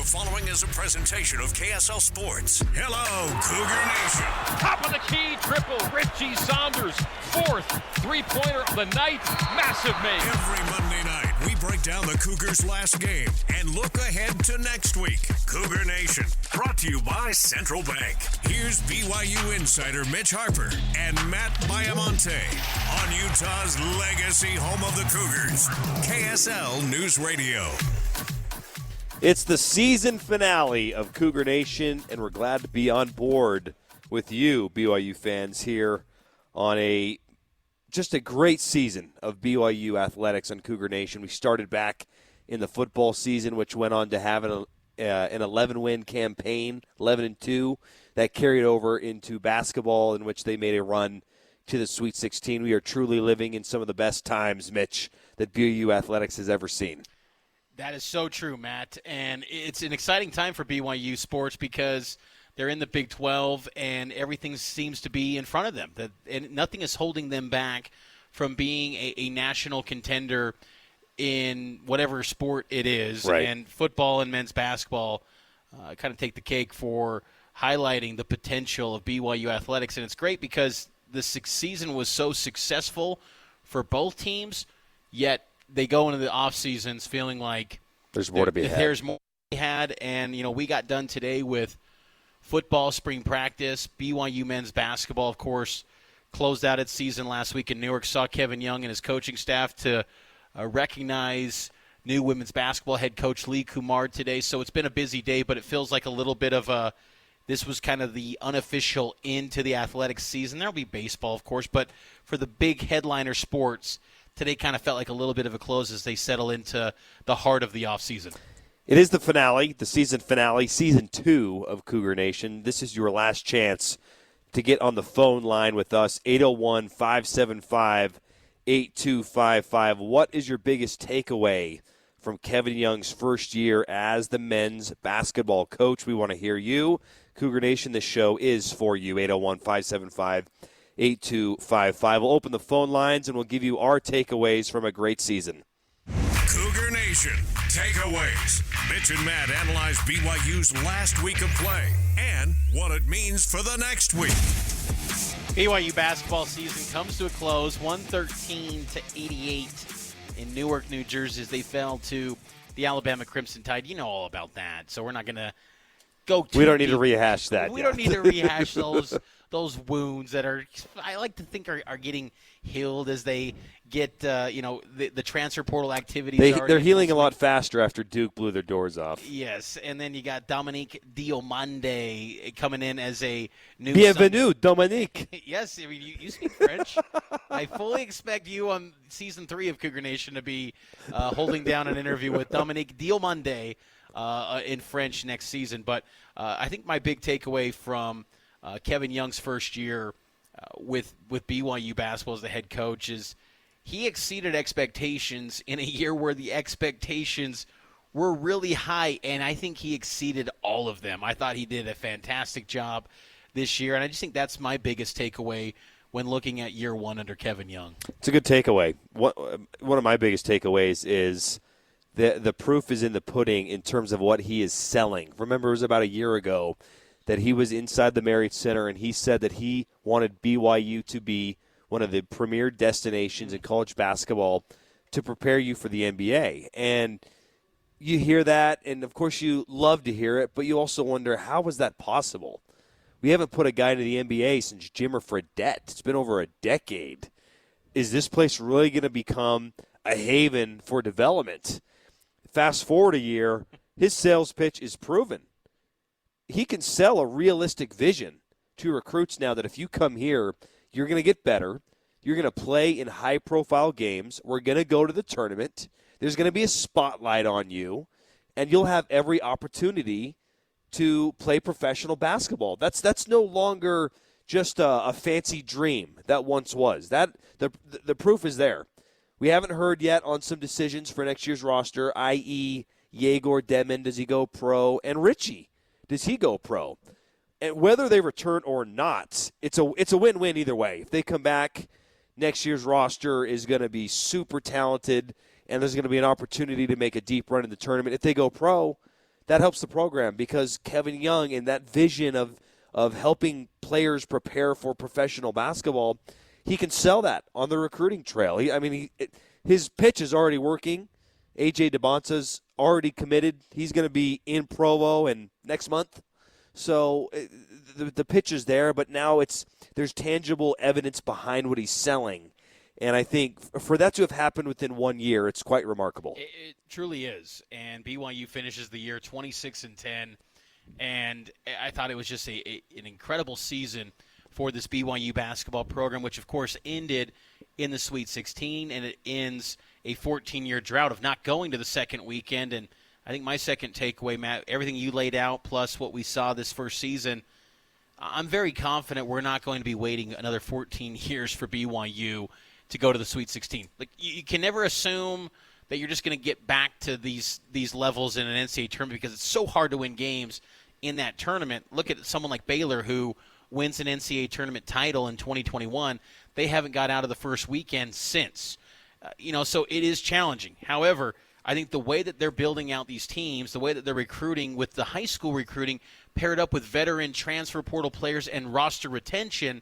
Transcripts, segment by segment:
following is a presentation of KSL Sports. Hello, Cougar Nation. Top of the key, triple, Richie Saunders, fourth three-pointer of the night, massive make. Every Monday night, we break down the Cougars' last game and look ahead to next week. Cougar Nation, brought to you by Central Bank. Here's BYU insider Mitch Harper and Matt Baiamonte on Utah's legacy home of the Cougars, KSL News Radio. It's the season finale of Cougar Nation, and we're glad to be on board with you, BYU fans, here on just a great season of BYU athletics on Cougar Nation. We started back in the football season, which went on to have an 11-win campaign, 11-2, that carried over into basketball, in which they made a run to the Sweet 16. We are truly living in some of the best times, Mitch, that BYU athletics has ever seen. That is so true, Matt. And it's an exciting time for BYU sports because they're in the Big 12 and everything seems to be in front of them. And nothing is holding them back from being a national contender in whatever sport it is. Right. And football and men's basketball kind of take the cake for highlighting the potential of BYU athletics. And it's great because the season was so successful for both teams, yet they go into the off seasons feeling like there's more to be had. There's more to be had, and we got done today with football spring practice. BYU men's basketball, of course, closed out its season last week in Newark. Saw Kevin Young and his coaching staff to recognize new women's basketball head coach Lee Kumar today. So it's been a busy day, but it feels like a little bit of this was kind of the unofficial end to the athletics season. There'll be baseball, of course, but for the big headliner sports, today kind of felt like a little bit of a close as they settle into the heart of the offseason. It is the finale, the season finale, season 2 of Cougar Nation. This is your last chance to get on the phone line with us, 801-575-8255. What is your biggest takeaway from Kevin Young's first year as the men's basketball coach? We want to hear you. Cougar Nation, this show is for you, 801-575-8255. 8255. We'll open the phone lines and we'll give you our takeaways from a great season. Cougar Nation takeaways. Mitch and Matt analyze BYU's last week of play and what it means for the next week. BYU basketball season comes to a close, 113-88 in Newark, New Jersey, as they fell to the Alabama Crimson Tide. You know all about that, so we're not going to go too We don't need deep. to rehash that. We don't need to rehash those wounds that I like to think are getting healed as they get the transfer portal activities. They're healing a lot faster after Duke blew their doors off. Yes, and then you got Dominique Diomande coming in as a new Bienvenue, Dominique. Yes, I mean, you speak French. I fully expect you on season 3 of Cougar Nation to be holding down an interview with Dominique Diomande in French next season. But I think my big takeaway from Kevin Young's first year with BYU basketball as the head coach is he exceeded expectations in a year where the expectations were really high, and I think he exceeded all of them. I thought he did a fantastic job this year, and I just think that's my biggest takeaway when looking at year one under Kevin Young. It's a good takeaway. One of my biggest takeaways is the proof is in the pudding in terms of what he is selling. Remember, it was about a year ago that he was inside the Marriott Center, and he said that he wanted BYU to be one of the premier destinations in college basketball to prepare you for the NBA. And you hear that, and of course you love to hear it, but you also wonder, how was that possible? We haven't put a guy into the NBA since Jimmer Fredette. It's been over a decade. Is this place really going to become a haven for development? Fast forward a year, his sales pitch is proven. He can sell a realistic vision to recruits now that if you come here, you're going to get better. You're going to play in high-profile games. We're going to go to the tournament. There's going to be a spotlight on you, and you'll have every opportunity to play professional basketball. That's no longer just a fancy dream that once was. That the proof is there. We haven't heard yet on some decisions for next year's roster, i.e. Yegor Demon, does he go pro? And Richie, does he go pro? And whether they return or not, it's a win-win either way. If they come back, next year's roster is going to be super talented, and there's going to be an opportunity to make a deep run in the tournament. If they go pro, that helps the program because Kevin Young and that vision of helping players prepare for professional basketball, he can sell that on the recruiting trail. His pitch is already working. A.J. DeBonsa's already committed. He's going to be in Provo and next month. So the pitch is there, but now there's tangible evidence behind what he's selling. And I think for that to have happened within 1 year, it's quite remarkable. It truly is. And BYU finishes the year 26-10. And I thought it was just an incredible season for this BYU basketball program, which, of course, ended in the Sweet 16, and it ends a 14-year drought of not going to the second weekend. And I think my second takeaway, Matt, everything you laid out plus what we saw this first season, I'm very confident we're not going to be waiting another 14 years for BYU to go to the Sweet 16. Like you can never assume that you're just going to get back to these levels in an NCAA tournament because it's so hard to win games in that tournament. Look at someone like Baylor who wins an NCAA tournament title in 2021. They haven't got out of the first weekend since. So it is challenging. However, I think the way that they're building out these teams, the way that they're recruiting with the high school recruiting paired up with veteran transfer portal players and roster retention,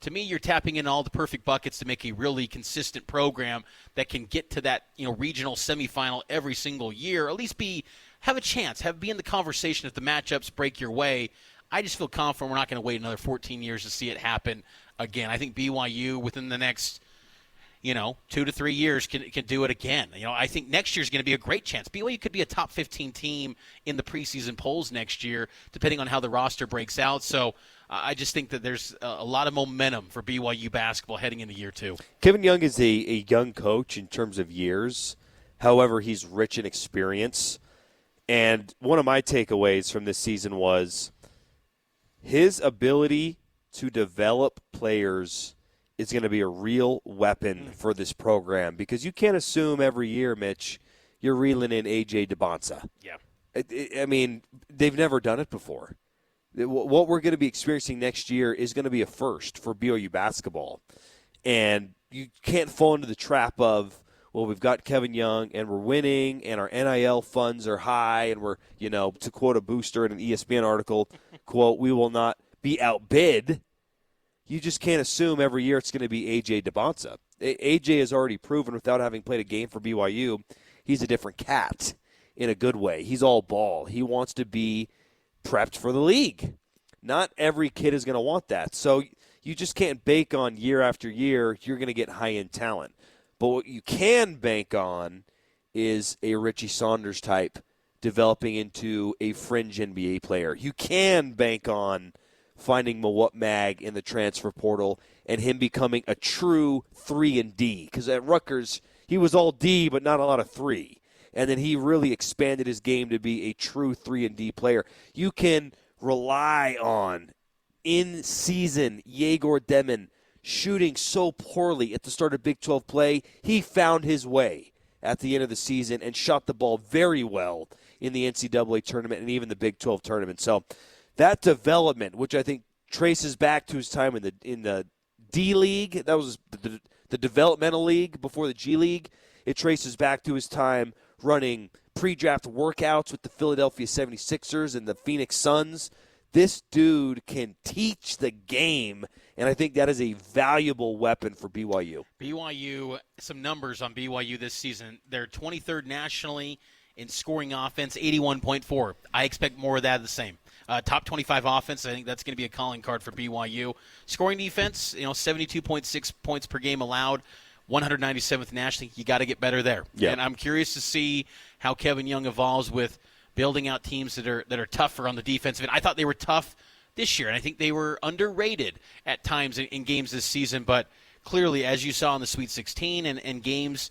to me, you're tapping in all the perfect buckets to make a really consistent program that can get to that regional semifinal every single year, or at least have a chance, be in the conversation if the matchups break your way. I just feel confident we're not going to wait another 14 years to see it happen again. I think BYU within the next 2 to 3 years can do it again. I think next year's going to be a great chance. BYU could be a top 15 team in the preseason polls next year, depending on how the roster breaks out. So I just think that there's a lot of momentum for BYU basketball heading into year 2. Kevin Young is a young coach in terms of years. However, he's rich in experience. And one of my takeaways from this season was his ability to develop players is going to be a real weapon for this program because you can't assume every year, Mitch, you're reeling in A.J. DeBonsa. Yeah. They've never done it before. What we're going to be experiencing next year is going to be a first for BYU basketball. And you can't fall into the trap of, well, we've got Kevin Young and we're winning and our NIL funds are high and we're, to quote a booster in an ESPN article, quote, we will not be outbid. You just can't assume every year it's going to be A.J. DeBonsa. A.J. has already proven without having played a game for BYU, he's a different cat in a good way. He's all ball. He wants to be prepped for the league. Not every kid is going to want that. So you just can't bank on year after year you're going to get high-end talent. But what you can bank on is a Richie Saunders type developing into a fringe NBA player. You can bank on finding Mawut Mag in the transfer portal and him becoming a true 3-and-D. Because at Rutgers, he was all D but not a lot of 3. And then he really expanded his game to be a true 3-and-D player. You can rely on in-season Yegor Demon shooting so poorly at the start of Big 12 play. He found his way at the end of the season and shot the ball very well in the NCAA tournament and even the Big 12 tournament. So that development, which I think traces back to his time in the D League, that was the developmental league before the G League. It traces back to his time running pre-draft workouts with the Philadelphia 76ers and the Phoenix Suns. This dude can teach the game, and I think that is a valuable weapon for BYU. BYU, some numbers on BYU this season. They're 23rd nationally in scoring offense, 81.4. I expect more of that of the same. Top 25 offense, I think that's going to be a calling card for BYU. Scoring defense, 72.6 points per game allowed, 197th nationally. You got to get better there. Yep. And I'm curious to see how Kevin Young evolves with building out teams that are tougher on the defensive end. I thought they were tough this year, and I think they were underrated at times in games this season. But clearly, as you saw in the Sweet 16 and games,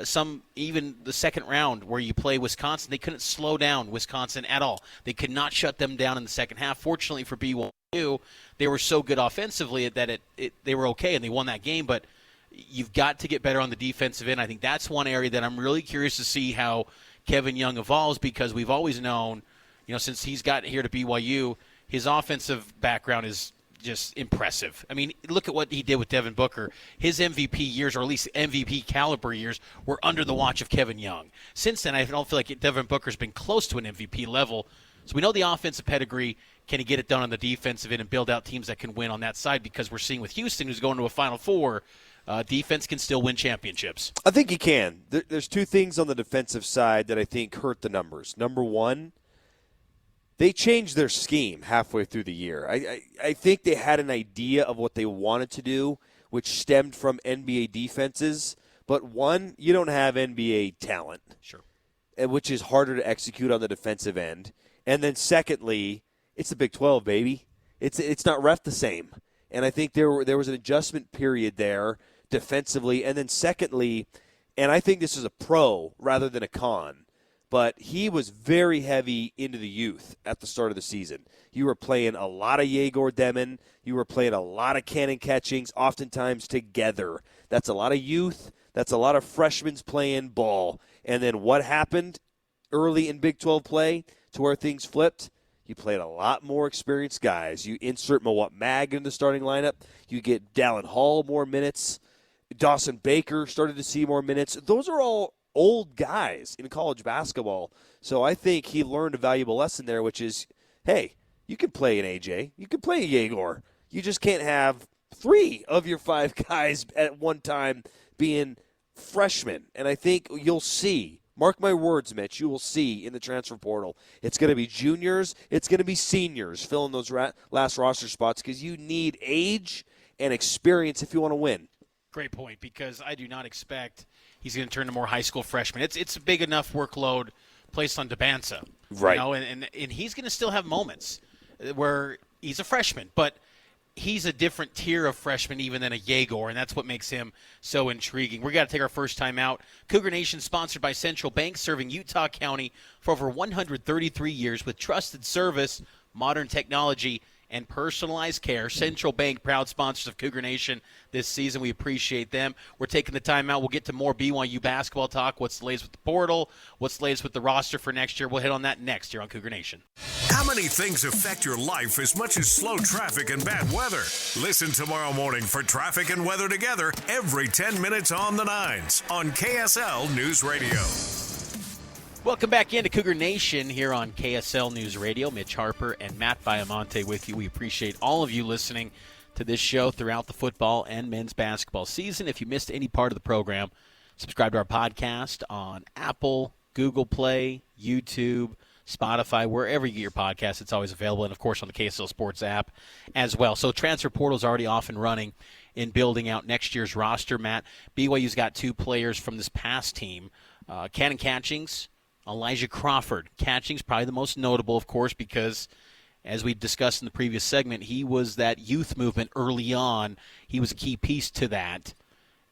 some even the second round where you play Wisconsin, they couldn't slow down Wisconsin at all. They could not shut them down in the second half. Fortunately for BYU, they were so good offensively that they were okay, and they won that game. But you've got to get better on the defensive end. I think that's one area that I'm really curious to see how Kevin Young evolves, because we've always known, since he's got here to BYU, his offensive background is just impressive. I mean, look at what he did with Devin Booker. His MVP years, or at least MVP caliber years, were under the watch of Kevin Young. Since then, I don't feel like Devin Booker's been close to an MVP level. So we know the offensive pedigree. Can he get it done on the defensive end and build out teams that can win on that side? Because we're seeing with Houston, who's going to a Final Four, defense can still win championships. I think he can. There's two things on the defensive side that I think hurt the numbers. Number one, they changed their scheme halfway through the year. I think they had an idea of what they wanted to do, which stemmed from NBA defenses. But one, you don't have NBA talent, Sure, which is harder to execute on the defensive end. And then secondly, it's the Big 12, baby. It's not ref the same. And I think there was an adjustment period there defensively. And then secondly, and I think this is a pro rather than a con, but he was very heavy into the youth at the start of the season. You were playing a lot of Yegor Demon. You were playing a lot of cannon catchings, oftentimes together. That's a lot of youth. That's a lot of freshmen playing ball. And then what happened early in Big 12 play to where things flipped? You played a lot more experienced guys. You insert Mawot Mag in the starting lineup. You get Dallin Hall more minutes. Dawson Baker started to see more minutes. Those are all old guys in college basketball. So I think he learned a valuable lesson there, which is, hey, you can play an AJ. You can play a Yegor. You just can't have 3 of your 5 guys at one time being freshmen. And I think you'll see, mark my words, Mitch, you will see in the transfer portal, it's going to be juniors, it's going to be seniors filling those last roster spots because you need age and experience if you want to win. great point, because I do not expect he's going to turn to more high school freshmen. It's a big enough workload placed on Debanza. Right. You know, and he's going to still have moments where he's a freshman, but he's a different tier of freshman even than a Yegor, and that's what makes him so intriguing. We got to take our first time out. Cougar Nation sponsored by Central Bank, serving Utah County for over 133 years with trusted service, modern technology, and personalized care. Central Bank, proud sponsors of Cougar Nation this season. We appreciate them. We're taking the time out. We'll get to more BYU basketball talk, what's the latest with the portal, what's the latest with the roster for next year. We'll hit on that next here on Cougar Nation. How many things affect your life as much as slow traffic and bad weather? Listen tomorrow morning for traffic and weather together every 10 minutes on the nines on KSL News Radio. Welcome back into Cougar Nation here on KSL News Radio. Mitch Harper and Matt Baiamonte with you. We appreciate all of you listening to this show throughout the football and men's basketball season. If you missed any part of the program, subscribe to our podcast on Apple, Google Play, YouTube, Spotify, wherever you get your podcasts. It's always available, and, of course, on the KSL Sports app as well. So transfer portal is already off and running in building out next year's roster, Matt. BYU's got 2 players from this past team, Cannon Catchings, Elijah Crawford. Catching's probably the most notable, of course, because as we discussed in the previous segment, he was that youth movement early on. He was a key piece to that,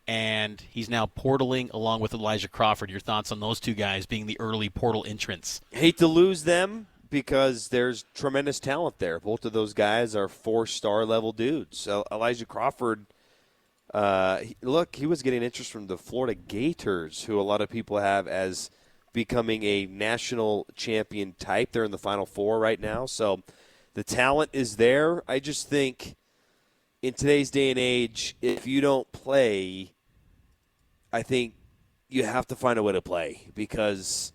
and he's now portaling along with Elijah Crawford. Your thoughts on those 2 guys being the early portal entrants? Hate to lose them because there's tremendous talent there. Both of those guys are 4-star level dudes. So Elijah Crawford, he was getting interest from the Florida Gators, who a lot of people have as becoming a national champion type. They're in the Final Four right now, so the talent is there. I just think in today's day and age, if you don't play, I think you have to find a way to play, because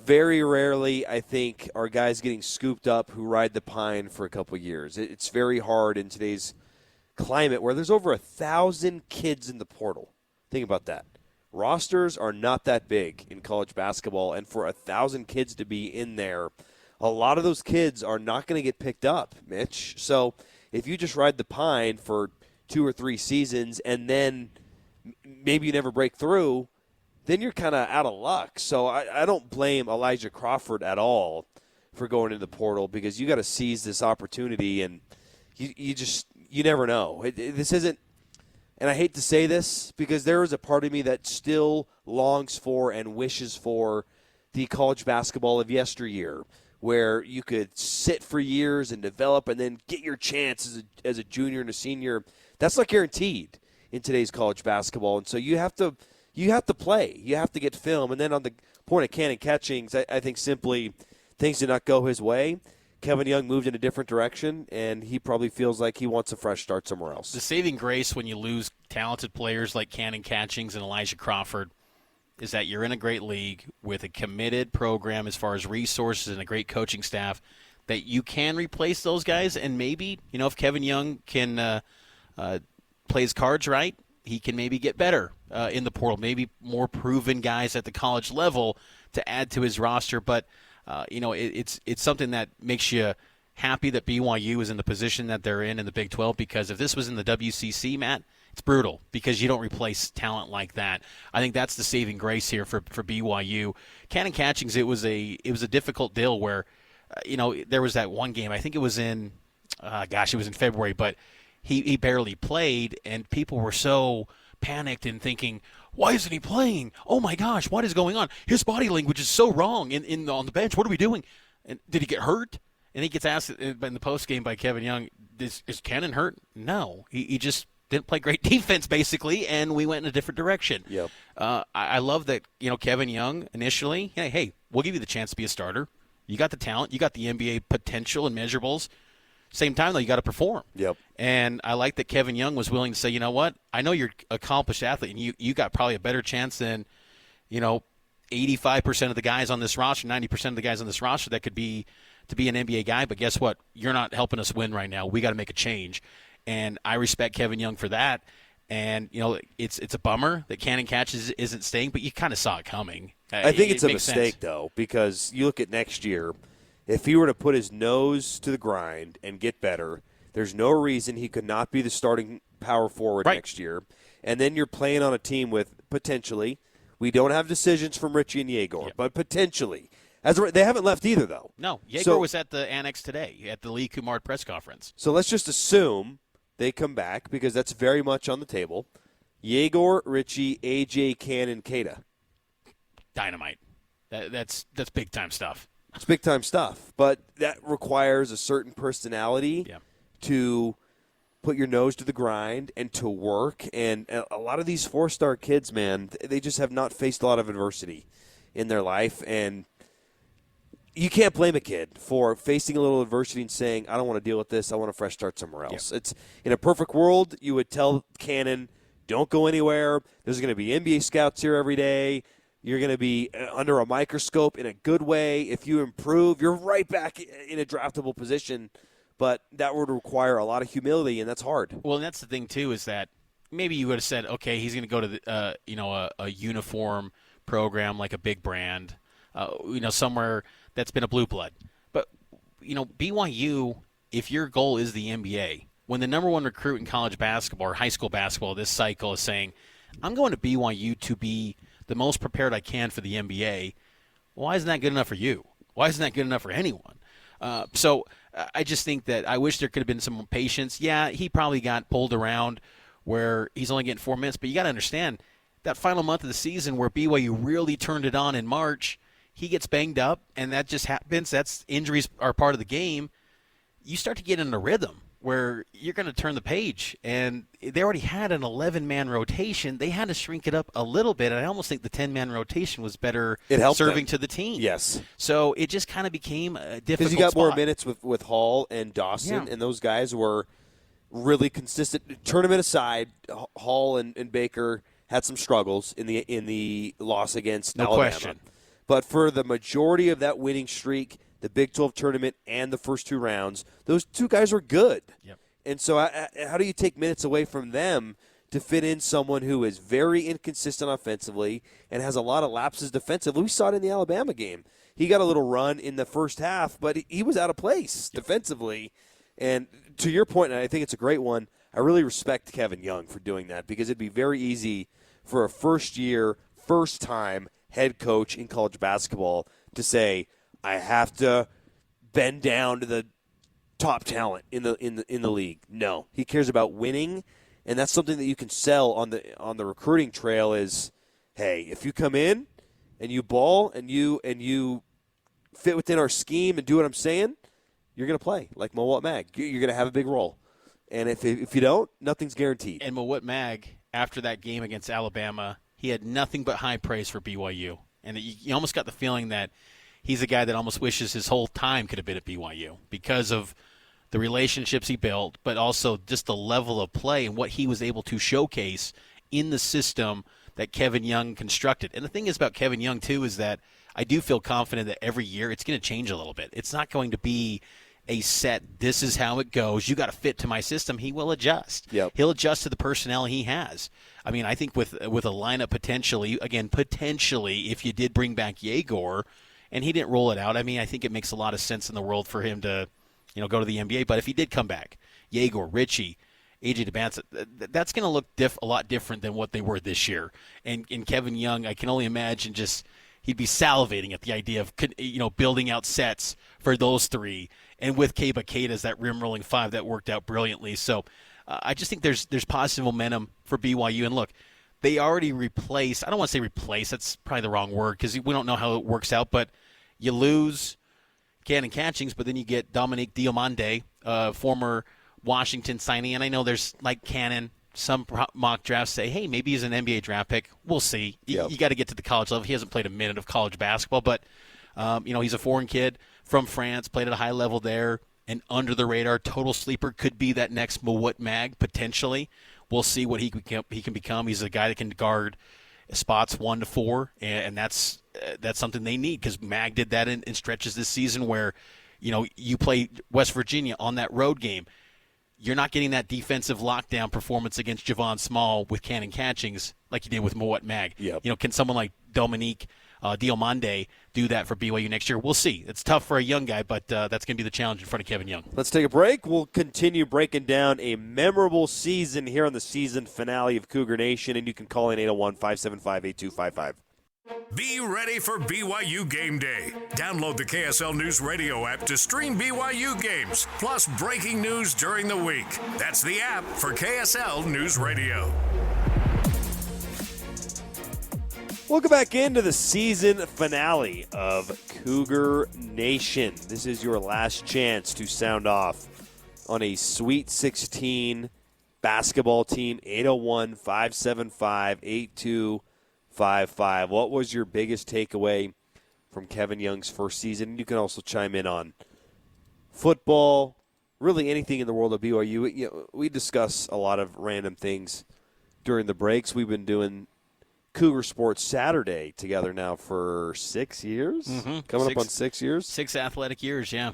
very rarely, I think, are guys getting scooped up who ride the pine for a couple years. It's very hard in today's climate where there's over 1,000 kids in the portal. Think about that. Rosters are not that big in college basketball, and for 1,000 kids to be in there, a lot of those kids are not going to get picked up, Mitch. So if you just ride the pine for 2 or 3 seasons and then maybe you never break through, then you're kind of out of luck. So I don't blame Elijah Crawford at all for going into the portal, because you got to seize this opportunity, and you never know. This isn't. And I hate to say this, because there is a part of me that still longs for and wishes for the college basketball of yesteryear, where you could sit for years and develop and then get your chance as a junior and a senior. That's not guaranteed in today's college basketball. And so you have to play. You have to get film. And then on the point of Cannon Catchings, I think simply things did not go his way. Kevin Young moved in a different direction, and he probably feels like he wants a fresh start somewhere else. The saving grace when you lose talented players like Cannon Catchings and Elijah Crawford is that you're in a great league with a committed program as far as resources and a great coaching staff that you can replace those guys. And maybe, if Kevin Young can play his cards right, he can maybe get better in the portal, maybe more proven guys at the college level to add to his roster. But it's something that makes you happy that BYU is in the position that they're in the Big 12, because if this was in the WCC, Matt, it's brutal because you don't replace talent like that. I think that's the saving grace here for BYU. Cannon Catchings, it was a difficult deal where, there was that one game. I think it was in, it was in February, but he barely played, and people were so panicked and thinking, why isn't he playing? Oh my gosh, what is going on? His body language is so wrong on the bench. What are we doing? And did he get hurt? And he gets asked in the post game by Kevin Young, is Cannon hurt? No, he just didn't play great defense basically, and we went in a different direction. Yep. I love that Kevin Young initially, hey, we'll give you the chance to be a starter. You got the talent, you got the NBA potential and measurables. Same time, though, you got to perform. Yep. And I like that Kevin Young was willing to say, you know what, I know you're an accomplished athlete, and you got probably a better chance than, 85% of the guys on this roster, 90% of the guys on this roster that could be to be an NBA guy. But guess what? You're not helping us win right now. We got to make a change. And I respect Kevin Young for that. And, it's a bummer that Cannon Catches isn't staying, but you kind of saw it coming. I think it's a mistake, sense. though, because you look at next year, if he were to put his nose to the grind and get better, there's no reason he could not be the starting power forward next year. And then you're playing on a team with potentially, we don't have decisions from Richie and Yegor, but potentially. They haven't left either, though. No, Yegor was at the Annex today at the Lee Kumar press conference. So let's just assume they come back, because that's very much on the table. Yegor, Richie, AJ, Cannon, Keita. Dynamite. That's big-time stuff. It's big-time stuff, but that requires a certain personality to put your nose to the grind and to work. And a lot of these four-star kids, man, they just have not faced a lot of adversity in their life. And you can't blame a kid for facing a little adversity and saying, I don't want to deal with this. I want a fresh start somewhere else. It's in a perfect world, you would tell Cannon, don't go anywhere. There's going to be NBA scouts here every day. You're going to be under a microscope in a good way. If you improve, you're right back in a draftable position. But that would require a lot of humility, and that's hard. Well, and that's the thing, too, is that maybe you would have said, okay, he's going to go to a uniform program like a big brand, somewhere that's been a blue blood. But, BYU, if your goal is the NBA, when the number one recruit in college basketball or high school basketball this cycle is saying, I'm going to BYU to be the most prepared I can for the NBA, why isn't that good enough for you? Why isn't that good enough for anyone? So I just think that I wish there could have been some patience. Yeah, he probably got pulled around where he's only getting 4 minutes, but you got to understand that final month of the season where BYU really turned it on in March, he gets banged up, and that just happens. Injuries are part of the game. You start to get in a rhythm where you're going to turn the page, and they already had an 11-man rotation. They had to shrink it up a little bit, and I almost think the 10-man rotation was better serving to the team. Yes. So it just kind of became a difficult because you got spot. More minutes with Hall and Dawson, and those guys were really consistent. Tournament aside, Hall and Baker had some struggles in the loss against Alabama. Question. But for the majority of that winning streak, the Big 12 tournament and the first two rounds, those two guys were good. Yep. And so how do you take minutes away from them to fit in someone who is very inconsistent offensively and has a lot of lapses defensively? We saw it in the Alabama game. He got a little run in the first half, but he was out of place defensively. And to your point, and I think it's a great one, I really respect Kevin Young for doing that, because it'd be very easy for a first-year, first-time head coach in college basketball to say, I have to bend down to the top talent in the league. No, he cares about winning, and that's something that you can sell on the recruiting trail. Is, hey, if you come in and you ball and you fit within our scheme and do what I'm saying, you're going to play like Mowat Mag. You're going to have a big role, and if you don't, nothing's guaranteed. And Mowat Mag, after that game against Alabama, he had nothing but high praise for BYU, and you almost got the feeling that he's a guy that almost wishes his whole time could have been at BYU because of the relationships he built, but also just the level of play and what he was able to showcase in the system that Kevin Young constructed. And the thing is about Kevin Young, too, is that I do feel confident that every year it's going to change a little bit. It's not going to be a set, this is how it goes, you got to fit to my system. He will adjust. Yep. He'll adjust to the personnel he has. I mean, I think with a lineup potentially, if you did bring back Yegor, and he didn't roll it out, I mean, I think it makes a lot of sense in the world for him to, go to the NBA. But if he did come back, Yegor, Richie, AJ DeBanza, that's going to look a lot different than what they were this year. And Kevin Young, I can only imagine he'd be salivating at the idea of building out sets for those three. And with Keba Keita's that rim-rolling five, that worked out brilliantly. So I just think there's positive momentum for BYU. And look, they already replaced – I don't want to say replace. That's probably the wrong word because we don't know how it works out. But you lose Cannon Catchings, but then you get Dominique Diomande, former Washington signee. And I know there's like Cannon. Some mock drafts say, hey, maybe he's an NBA draft pick. We'll see. Yep. You got to get to the college level. He hasn't played a minute of college basketball, but he's a foreign kid from France, played at a high level there, and under the radar, total sleeper, could be that next Mawut Mag, potentially. We'll see what he can become. He's a guy that can guard spots 1 to 4, and that's something they need because Mag did that in stretches this season where, you play West Virginia on that road game. You're not getting that defensive lockdown performance against Javon Small with Cannon Catchings like you did with Mawut Mag. Yep. Can someone like Dominique Diomande do that for BYU next year? We'll see. It's tough for a young guy, but that's going to be the challenge in front of Kevin Young. Let's take a break. We'll continue breaking down a memorable season here on the season finale of Cougar Nation, and you can call in 801-575-8255. Be ready for BYU Game Day. Download the KSL News Radio app to stream BYU games, plus breaking news during the week. That's the app for KSL News Radio. Welcome back into the season finale of Cougar Nation. This is your last chance to sound off on a Sweet 16 basketball team. 801-575-8255. What was your biggest takeaway from Kevin Young's first season? You can also chime in on football, really anything in the world of BYU. We discuss a lot of random things during the breaks. We've been doing Cougar Sports Saturday together now for 6 years? Mm-hmm. Coming up on 6 years? 6 athletic years, yeah.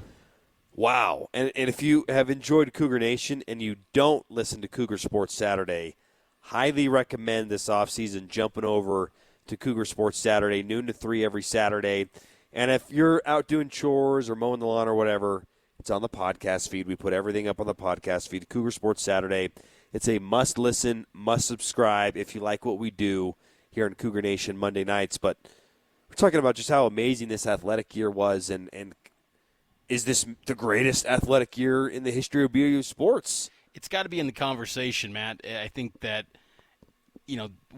Wow. And if you have enjoyed Cougar Nation and you don't listen to Cougar Sports Saturday, highly recommend this offseason jumping over to Cougar Sports Saturday, noon to 3 every Saturday. And if you're out doing chores or mowing the lawn or whatever, it's on the podcast feed. We put everything up on the podcast feed, Cougar Sports Saturday. It's a must-listen, must-subscribe if you like what we do here in Cougar Nation Monday nights. But we're talking about just how amazing this athletic year was, and is this the greatest athletic year in the history of BYU sports? It's got to be in the conversation, Matt. I think that,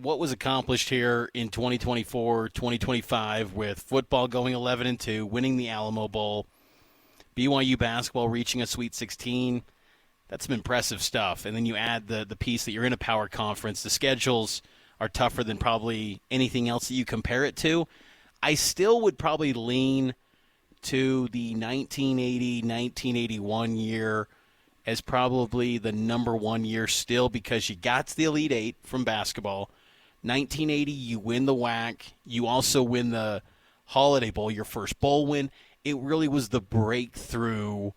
what was accomplished here in 2024, 2025 with football going 11-2, winning the Alamo Bowl, BYU basketball reaching a Sweet 16, that's some impressive stuff. And then you add the piece that you're in a power conference. The schedules are tougher than probably anything else that you compare it to. I still would probably lean to the 1980-1981 year as probably the number one year still because you got to the Elite Eight from basketball. 1980, you win the WAC. You also win the Holiday Bowl, your first bowl win. It really was the breakthrough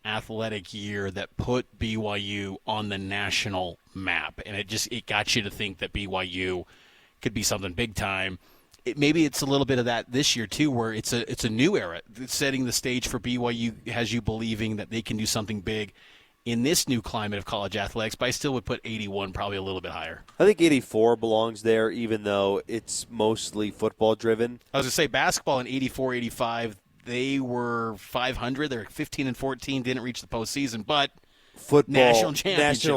athletic year that put BYU on the national map. And it got you to think that BYU could be something big time. Maybe it's a little bit of that this year, too, where it's a new era. It's setting the stage for BYU, has you believing that they can do something big in this new climate of college athletics, but I still would put 81 probably a little bit higher. I think 84 belongs there, even though it's mostly football-driven. I was going to say basketball in 84, 85, they were 500. They were 15-14, didn't reach the postseason, but football, national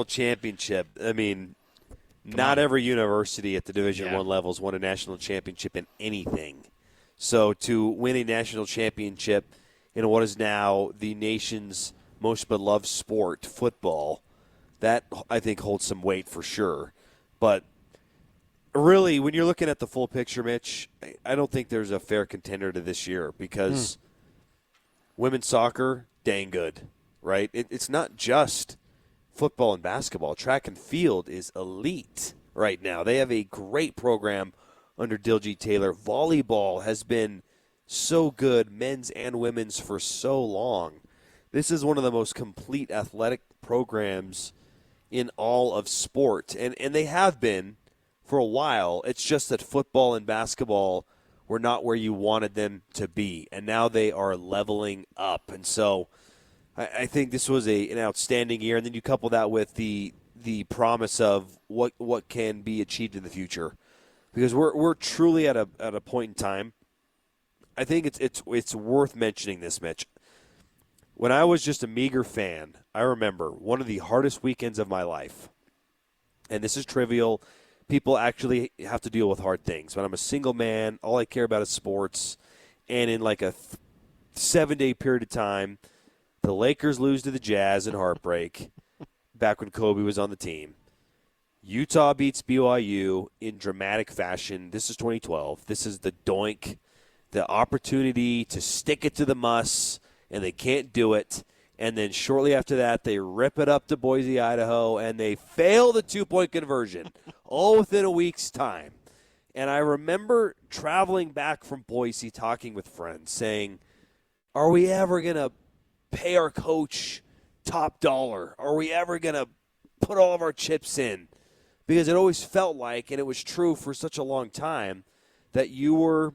championship. I mean, not every university at the Division I levels won a national championship in anything. So to win a national championship in what is now the nation's most beloved sport, football, that I think holds some weight for sure. But really, when you're looking at the full picture, Mitch, I don't think there's a fair contender to this year because women's soccer, dang good, right? It's not just football and basketball. Track and field is elite right now. They have a great program under Diljeet Taylor. Volleyball has been so good, men's and women's, for so long. This is one of the most complete athletic programs in all of sport, and they have been for a while. It's just that football and basketball were not where you wanted them to be, and now they are leveling up. And so I think this was an outstanding year, and then you couple that with the promise of what can be achieved in the future, because we're truly at a point in time. I think it's worth mentioning this, Mitch. When I was just a meager fan, I remember one of the hardest weekends of my life, and this is trivial. People actually have to deal with hard things. When I'm a single man, all I care about is sports, and in like a 7-day period of time, the Lakers lose to the Jazz in heartbreak, back when Kobe was on the team. Utah beats BYU in dramatic fashion. This is 2012. This is the doink, the opportunity to stick it to the muss, and they can't do it. And then shortly after that, they rip it up to Boise, Idaho, and they fail the two-point conversion, all within a week's time. And I remember traveling back from Boise, talking with friends, saying, are we ever going to pay our coach top dollar? Are we ever going to put all of our chips in? Because it always felt like, and it was true for such a long time, that you were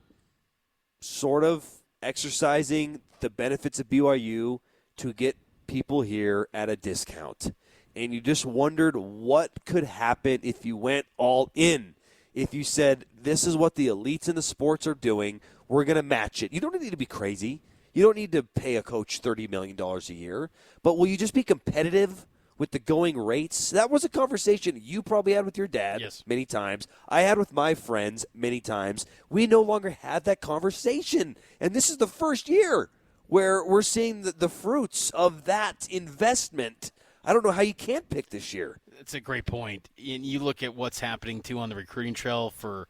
sort of exercising the benefits of BYU to get people here at a discount. And you just wondered what could happen if you went all in. If you said, this is what the elites in the sports are doing, we're going to match it. You don't need to be crazy. You don't need to pay a coach $30 million a year. But will you just be competitive with the going rates? That was a conversation you probably had with your dad many times. I had with my friends many times. We no longer had that conversation. And this is the first year where we're seeing the fruits of that investment. I don't know how you can't pick this year. That's a great point. And you look at what's happening, too, on the recruiting trail for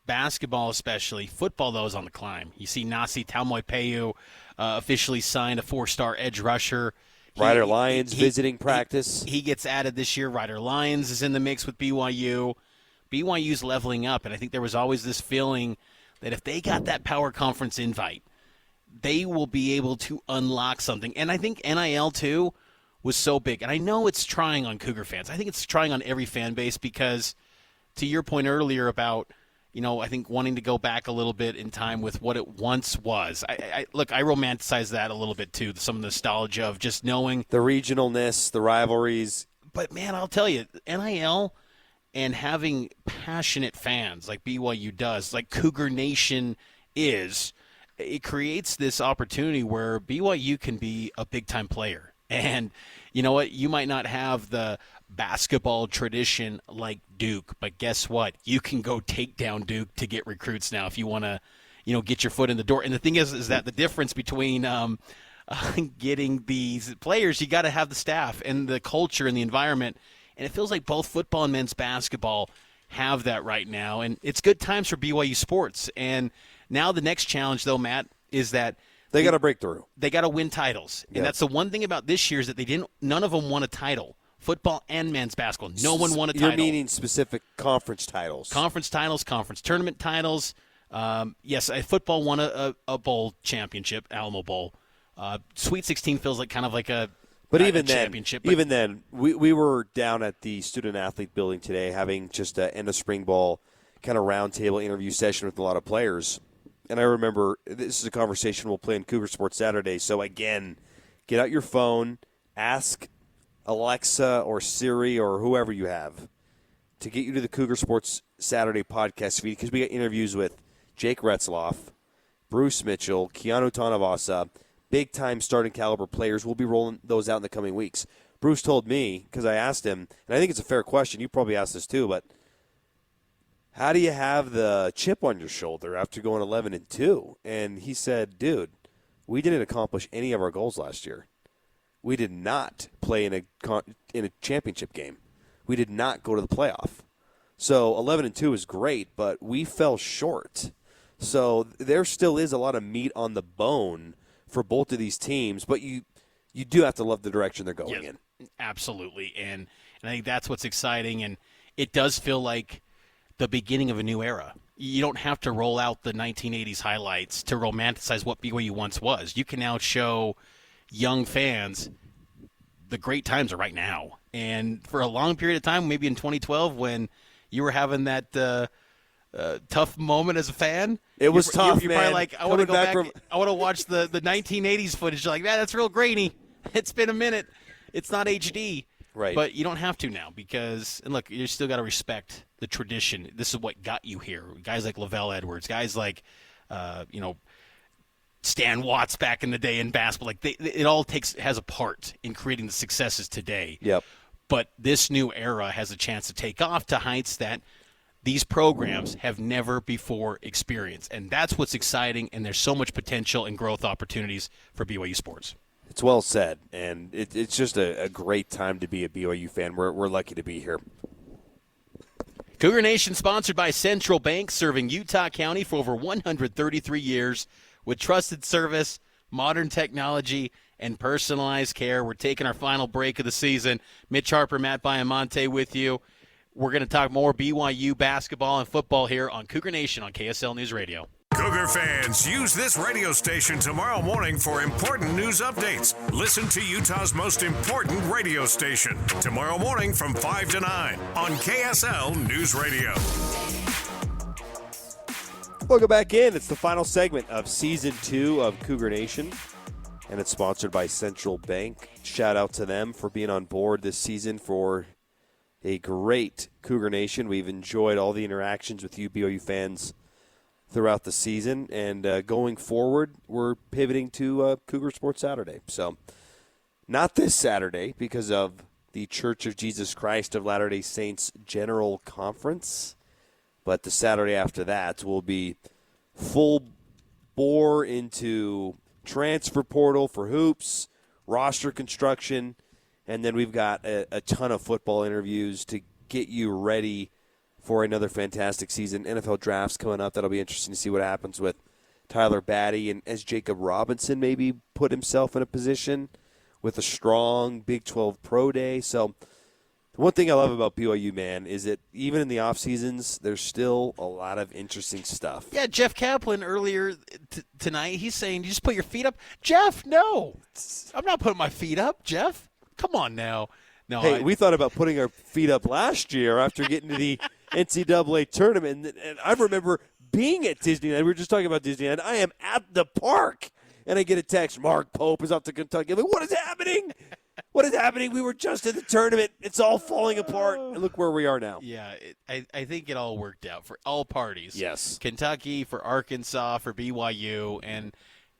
basketball especially. Football, though, is on the climb. You see Nasi Taumaipeau officially signed a 4-star edge rusher. Ryder Lyons visiting practice. He gets added this year. Ryder Lyons is in the mix with BYU. BYU's leveling up, and I think there was always this feeling that if they got that power conference invite, they will be able to unlock something. And I think NIL, too, was so big. And I know it's trying on Cougar fans. I think it's trying on every fan base because, to your point earlier about, I think wanting to go back a little bit in time with what it once was. I romanticize that a little bit, too, some of the nostalgia of just knowing. The regionalness, the rivalries. But, man, I'll tell you, NIL and having passionate fans like BYU does, like Cougar Nation is, it creates this opportunity where BYU can be a big-time player. And you know what? You might not have the basketball tradition like Duke, but guess what? You can go take down Duke to get recruits now if you want to, get your foot in the door. And the thing is that the difference between getting these players, you got to have the staff and the culture and the environment. And it feels like both football and men's basketball have that right now. And it's good times for BYU sports. And now the next challenge, though, Matt, is that they got to break through. They got to win titles. And that's the one thing about this year is that none of them won a title. Football and men's basketball. No one won a title. You're meaning specific conference titles. Conference titles, conference tournament titles. Yes, football won a bowl championship, Alamo Bowl. Sweet 16 feels like kind of like a championship. Even then, we were down at the student-athlete building today having just an end of spring ball kind of roundtable interview session with a lot of players. And I remember this is a conversation we'll play in Cougar Sports Saturday. So, again, get out your phone, ask Alexa or Siri or whoever you have to get you to the Cougar Sports Saturday podcast feed because we got interviews with Jake Retzloff, Bruce Mitchell, Keanu Tanavasa, big-time starting caliber players. We'll be rolling those out in the coming weeks. Bruce told me, because I asked him, and I think it's a fair question, you probably asked this too, but how do you have the chip on your shoulder after going 11-2? And he said, dude, we didn't accomplish any of our goals last year. We did not play in a championship game. We did not go to the playoff. So 11-2 is great, but we fell short. So there still is a lot of meat on the bone for both of these teams, but you do have to love the direction they're going in. Absolutely, and I think that's what's exciting, and it does feel like the beginning of a new era. You don't have to roll out the 1980s highlights to romanticize what BYU once was. You can now show young fans the great times are right now. And for a long period of time, maybe in 2012 when you were having that tough moment as a fan. It was tough, you're man. Probably like, I want to go back. I want to watch the 1980s footage. You're like, man, that's real grainy. It's been a minute. It's not HD. Right. But you don't have to now because, and look, you still got to respect the tradition. This is what got you here. Guys like Lavelle Edwards, guys like, Stan Watts back in the day in basketball. Like it all has a part in creating the successes today. Yep. But this new era has a chance to take off to heights that these programs have never before experienced. And that's what's exciting, and there's so much potential and growth opportunities for BYU sports. It's well said, and it's just a great time to be a BYU fan. We're lucky to be here. Cougar Nation sponsored by Central Bank, serving Utah County for over 133 years with trusted service, modern technology, and personalized care. We're taking our final break of the season. Mitch Harper, Matt Baiamonte with you. We're going to talk more BYU basketball and football here on Cougar Nation on KSL News Radio. Cougar fans, use this radio station tomorrow morning for important news updates. Listen to Utah's most important radio station tomorrow morning from 5 to 9 on KSL News Radio. Welcome back in. It's the final segment of Season 2 of Cougar Nation, and it's sponsored by Central Bank. Shout out to them for being on board this season for a great Cougar Nation. We've enjoyed all the interactions with you BYU fans throughout the season, and going forward, we're pivoting to Cougar Sports Saturday. So not this Saturday because of the Church of Jesus Christ of Latter-day Saints General Conference, but the Saturday after that will be full bore into transfer portal for hoops, roster construction, and then we've got a ton of football interviews to get you ready for another fantastic season. NFL drafts coming up. That'll be interesting to see what happens with Tyler Batty, and as Jacob Robinson maybe put himself in a position with a strong Big 12 Pro Day. So the one thing I love about BYU, man, is that even in the off seasons, there's still a lot of interesting stuff. Yeah, Jeff Kaplan earlier tonight, he's saying, you just put your feet up. Jeff, no. I'm not putting my feet up, Jeff. Come on now. No, hey, we thought about putting our feet up last year after getting to the NCAA tournament, and I remember being at Disneyland. We were just talking about Disneyland. I am at the park, and I get a text, Mark Pope is off to Kentucky. I'm like, what is happening? What is happening? We were just in the tournament. It's all falling apart, and look where we are now. Yeah, I think it all worked out for all parties. Yes. Kentucky, for Arkansas, for BYU, and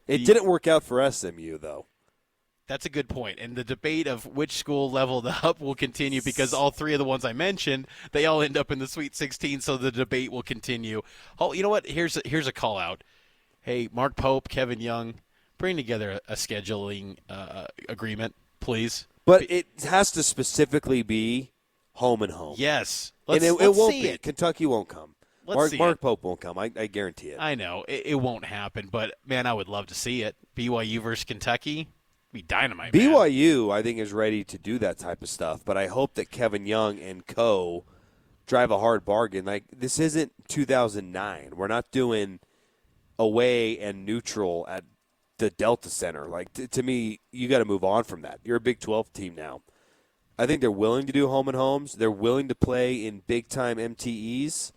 it didn't work out for SMU, though. That's a good point. And the debate of which school leveled up will continue because all three of the ones I mentioned, they all end up in the Sweet 16, so the debate will continue. Oh, you know what? Here's a call out. Hey, Mark Pope, Kevin Young, bring together a scheduling agreement, please. But it has to specifically be home and home. Yes. It won't be. Kentucky won't come. Mark Pope won't come. I guarantee it. I know. It won't happen, but, man, I would love to see it. BYU versus Kentucky. Be dynamite. BYU, I think, is ready to do that type of stuff, but I hope that Kevin Young and co. drive a hard bargain. Like, this isn't 2009. We're not doing away and neutral at the Delta Center. Like, to me, you got to move on from that. You're a Big 12 team now. I think they're willing to do home and homes. They're willing to play in big-time MTEs.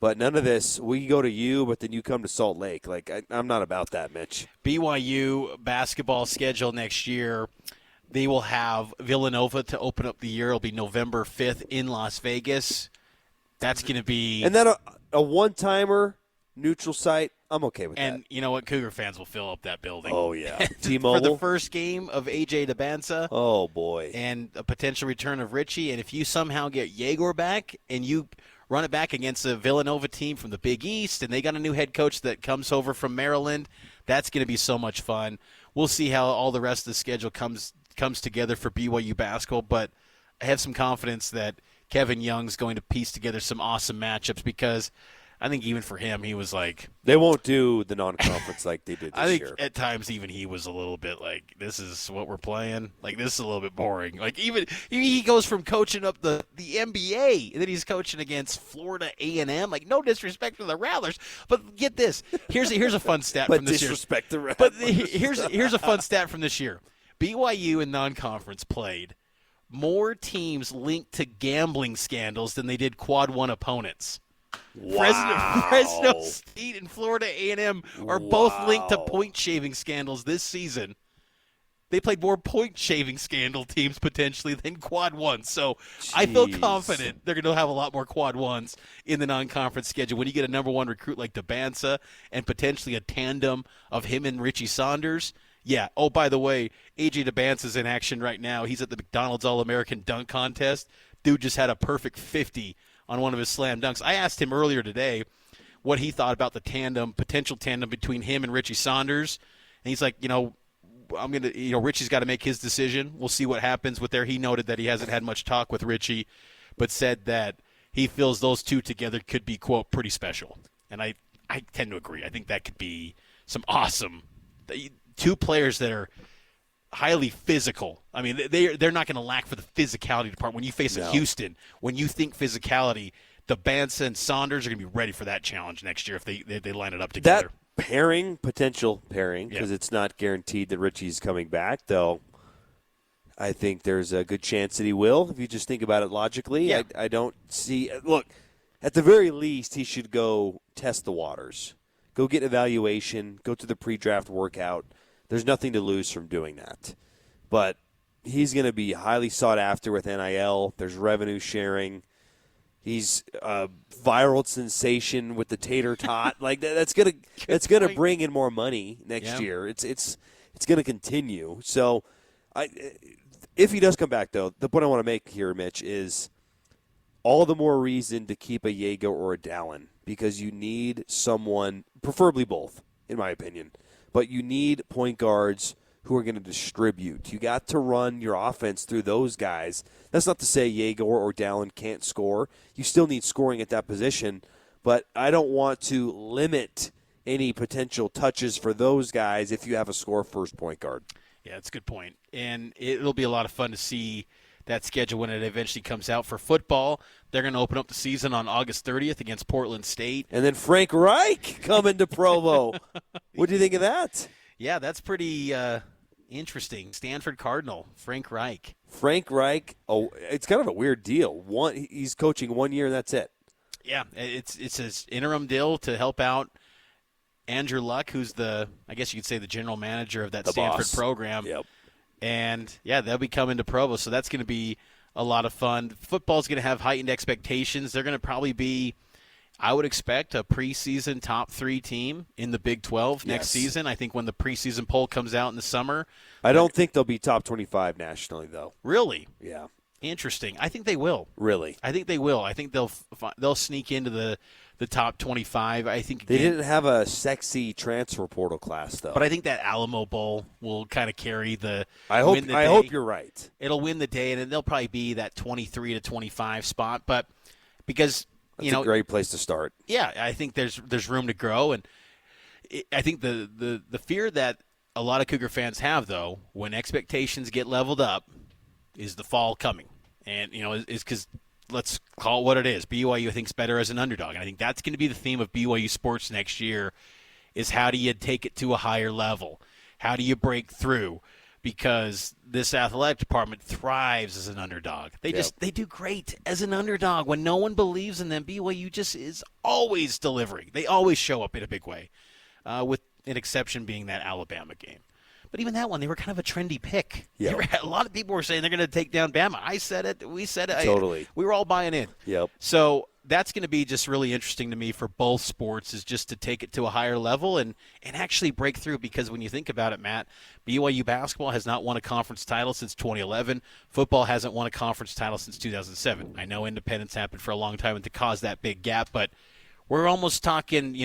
But none of this, we go to you, but then you come to Salt Lake. Like, I'm not about that, Mitch. BYU basketball schedule next year, they will have Villanova to open up the year. It'll be November 5th in Las Vegas. That's going to be – And then a one-timer neutral site, I'm okay with that. And you know what? Cougar fans will fill up that building. Oh, yeah. T-Mobile. For the first game of A.J. DeBanza. Oh, boy. And a potential return of Richie. And if you somehow get Yegor back and you – run it back against a Villanova team from the Big East, and they got a new head coach that comes over from Maryland. That's going to be so much fun. We'll see how all the rest of the schedule comes together for BYU basketball, but I have some confidence that Kevin Young's going to piece together some awesome matchups because I think even for him, he was like... They won't do the non-conference like they did this year. I think at times even he was a little bit like, this is what we're playing? Like, this is a little bit boring. Like, even he goes from coaching up the NBA, and then he's coaching against Florida A&M. Like, no disrespect to the Rattlers, but get this. Here's a fun stat from this year. Disrespect the Rattlers. But here's a fun stat from this year. BYU in non-conference played more teams linked to gambling scandals than they did Quad 1 opponents. Wow. Fresno State and Florida A&M are both linked to point-shaving scandals this season. They played more point-shaving scandal teams potentially than Quad 1. So I feel confident they're going to have a lot more Quad 1s in the non-conference schedule. When you get a number one recruit like DeBanza and potentially a tandem of him and Richie Saunders, yeah. Oh, by the way, A.J. DeBanza's in action right now. He's at the McDonald's All-American Dunk Contest. Dude just had a perfect 50 on one of his slam dunks. I asked him earlier today what he thought about the potential tandem between him and Richie Saunders. And he's like, Richie's got to make his decision. We'll see what happens with there. He noted that he hasn't had much talk with Richie, but said that he feels those two together could be, quote, pretty special. And I tend to agree. I think that could be some awesome two players that are highly physical. I mean, they're not going to lack for the physicality department. When you face a Houston, when you think physicality, DeBanza and Saunders are going to be ready for that challenge next year if they line it up together. That potential pairing, because it's not guaranteed that Richie's coming back, though I think there's a good chance that he will, if you just think about it logically. Yeah. I don't see – look, at the very least, he should go test the waters. Go get an evaluation. Go to the pre-draft workout. There's nothing to lose from doing that. But he's going to be highly sought after with NIL. There's revenue sharing. He's a viral sensation with the tater tot. Like that's gonna bring in more money next year. It's going to continue. So, if he does come back, though, the point I want to make here, Mitch, is all the more reason to keep a Yago or a Dallin, because you need someone, preferably both, in my opinion. But you need point guards who are going to distribute. You got to run your offense through those guys. That's not to say Yago or Dallin can't score. You still need scoring at that position. But I don't want to limit any potential touches for those guys if you have a score-first point guard. Yeah, that's a good point. And it'll be a lot of fun to see that schedule when it eventually comes out. For football, they're going to open up the season on August 30th against Portland State. And then Frank Reich coming to Provo. What do you think of that? Yeah, that's pretty interesting. Stanford Cardinal, Frank Reich. Frank Reich, it's kind of a weird deal. He's coaching 1 year and that's it. Yeah, it's his interim deal to help out Andrew Luck, who's I guess you could say the general manager of that Stanford program. Yep. And, yeah, they'll be coming to Provo, so that's going to be a lot of fun. Football's going to have heightened expectations. They're going to probably be, I would expect, a preseason top 3 team in the Big 12 next season. I think when the preseason poll comes out in the summer. I don't think they'll be top 25 nationally, though. Really? Yeah. Interesting. I think they will. Really? I think they will. I think they'll sneak into the top 25. I think they didn't have a sexy transfer portal class, though. But I think that Alamo Bowl will kind of carry the. I hope you're right. It'll win the day, and they'll probably be that 23 to 25 spot. But because that's a great place to start. Yeah, I think there's room to grow, and I think the fear that a lot of Cougar fans have, though, when expectations get leveled up, is the fall coming, and is because. Let's call it what it is. BYU, I think, is better as an underdog. And I think that's going to be the theme of BYU sports next year is how do you take it to a higher level? How do you break through? Because this athletic department thrives as an underdog. They do great as an underdog. When no one believes in them, BYU just is always delivering. They always show up in a big way, with an exception being that Alabama game. But even that one, they were kind of a trendy pick. Yep. A lot of people were saying they're going to take down Bama. I said it. We said it. Totally. We were all buying in. Yep. So that's going to be just really interesting to me for both sports, is just to take it to a higher level and actually break through. Because when you think about it, Matt, BYU basketball has not won a conference title since 2011. Football hasn't won a conference title since 2007. I know independence happened for a long time and to cause that big gap, but we're almost talking,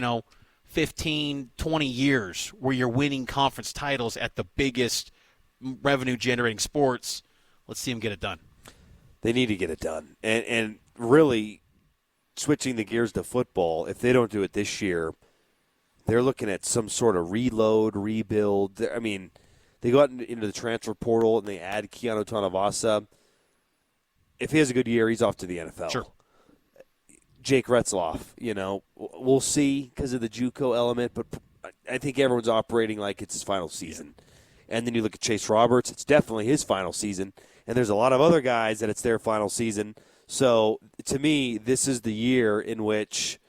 15, 20 years where you're winning conference titles at the biggest revenue-generating sports. Let's see them get it done. They need to get it done. And really, switching the gears to football, if they don't do it this year, they're looking at some sort of reload, rebuild. I mean, they go out into the transfer portal and they add Keanu Tonavasa. If he has a good year, he's off to the NFL. Sure. Jake Retzloff, we'll see because of the JUCO element, but I think everyone's operating like it's his final season. And then you look at Chase Roberts, it's definitely his final season. And there's a lot of other guys that it's their final season. So, to me, this is the year in which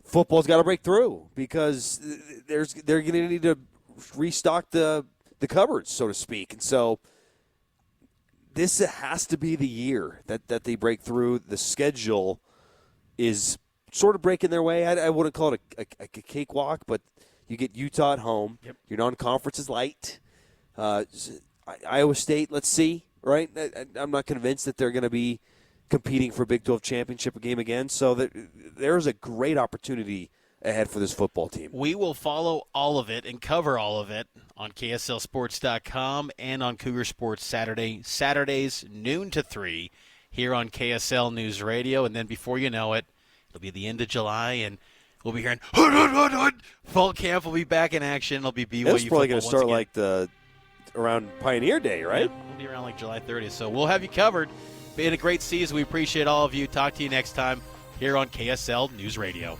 football's got to break through because they're going to need to restock the cupboards, so to speak. And so this has to be the year that they break through. The schedule is sort of breaking their way. I wouldn't call it a cakewalk, but you get Utah at home. Yep. Your non-conference is light. Iowa State, let's see, right? I'm not convinced that they're going to be competing for a Big 12 championship game again. So there's a great opportunity ahead for this football team. We will follow all of it and cover all of it on KSLSports.com and on Cougar Sports Saturdays noon to 3 here on KSL News Radio. And then before you know it, it'll be the end of July, and we'll be hearing, fall camp will be back in action. It'll be BYU It's probably going to start like around Pioneer Day, right? Yeah, it'll be around like July 30th. So we'll have you covered. Been a great season. We appreciate all of you. Talk to you next time here on KSL News Radio.